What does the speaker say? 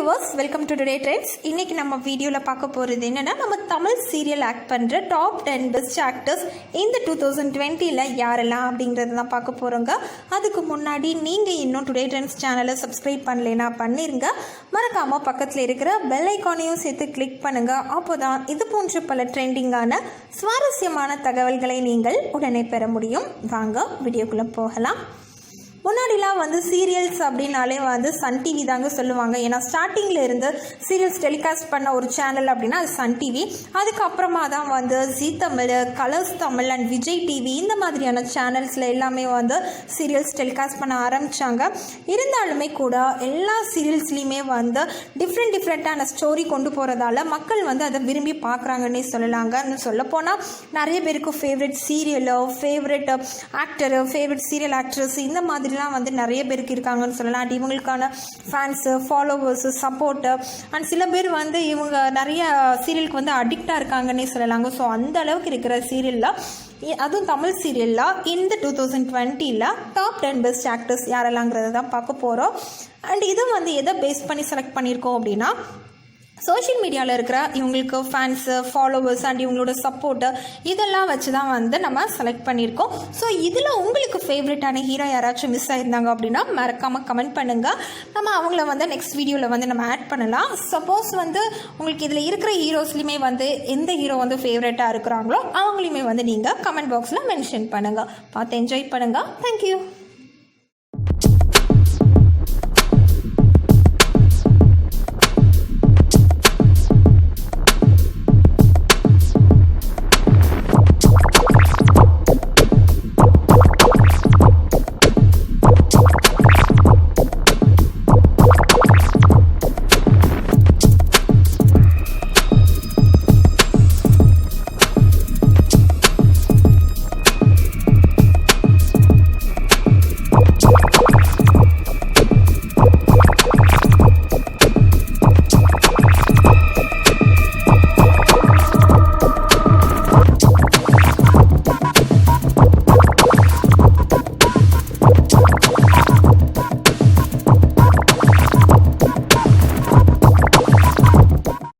Viewers, welcome to today trends. இன்றைக்கி நம்ம வீடியோவில் பார்க்க போகிறது என்னென்னா, நம்ம தமிழ் சீரியல் ஆக்ட் பண்ணுற டாப் 10 பெஸ்ட் ஆக்டர்ஸ் இந்த 2020 யாரெல்லாம் அப்படிங்கிறது தான் பார்க்க போகிறோங்க. அதுக்கு முன்னாடி நீங்கள் இன்னும் டுடே ட்ரெண்ட்ஸ் சேனலை சப்ஸ்கிரைப் பண்ணலைன்னா பண்ணிருங்க. மறக்காமல் பக்கத்தில் இருக்கிற பெல் ஐக்கானையும் சேர்த்து கிளிக் பண்ணுங்கள். அப்போ தான் இது போன்ற பல ட்ரெண்டிங்கான சுவாரஸ்யமான தகவல்களை நீங்கள் உடனே பெற முடியும். வாங்க வீடியோக்குள்ளே போகலாம். முன்னாடிலாம் சீரியல்ஸ் அப்படின்னாலே சன் டிவி தாங்க சொல்லுவாங்க. ஏன்னா ஸ்டார்டிங்கில் இருந்து சீரியல்ஸ் டெலிகாஸ்ட் பண்ண ஒரு சேனல் அப்படின்னா அது சன் டிவி. அதுக்கப்புறமா தான் Zee Tamil, Colors Tamil and Vijay TV இந்த மாதிரியான சேனல்ஸில் எல்லாமே சீரியல்ஸ் டெலிகாஸ்ட் பண்ண ஆரம்பித்தாங்க. இருந்தாலுமே கூட எல்லா சீரியல்ஸ்லேயுமே டிஃப்ரெண்ட்டான ஸ்டோரி கொண்டு போகிறதால மக்கள் அதை விரும்பி பார்க்குறாங்கன்னே சொல்லலாங்க. இன்னும் சொல்லப்போனால் நிறைய பேருக்கு ஃபேவரட் சீரியலோ, favourite actor, favourite serial actress இந்த மாதிரி நிறைய பேருக்கு இருக்காங்கன்னு சொல்லலாம். அண்ட் இவங்களுக்கான ஃபேன்ஸு, ஃபாலோவர்ஸு, சப்போர்ட்டு அண்ட் சில பேர் இவங்க நிறைய சீரியலுக்கு அடிக்டாக இருக்காங்கன்னே சொல்லலாங்க. ஸோ அந்த அளவுக்கு இருக்கிற சீரியலில், அதுவும் தமிழ் சீரியலில் இந்த 2020 டாப் 10 பெஸ்ட் ஆக்டர்ஸ் யாரெல்லாங்கிறத தான் பார்க்க போகிறோம். அண்ட் இது எதை பேஸ் பண்ணி செலக்ட் பண்ணியிருக்கோம் அப்படின்னா, சோஷியல் மீடியாவில் இருக்கிற இவங்களுக்கு ஃபேன்ஸு, ஃபாலோவர்ஸ் அண்ட் இவங்களோட சப்போர்ட்டு இதெல்லாம் வச்சு தான் நம்ம செலக்ட் பண்ணியிருக்கோம். ஸோ இதில் உங்களுக்கு ஃபேவரட்டான ஹீரோ யாராச்சும் மிஸ் ஆகிருந்தாங்க அப்படின்னா மறக்காமல் கமெண்ட் பண்ணுங்கள். நம்ம அவங்கள நெக்ஸ்ட் வீடியோவில் நம்ம ஆட் பண்ணலாம். சப்போஸ் உங்களுக்கு இதில் இருக்கிற ஹீரோஸ்லையுமே எந்த ஹீரோ ஃபேவரட்டாக இருக்கிறாங்களோ அவங்களையுமே நீங்கள் கமெண்ட் பாக்ஸில் மென்ஷன் பண்ணுங்கள். பார்த்து என்ஜாய் பண்ணுங்கள். தேங்க்யூ.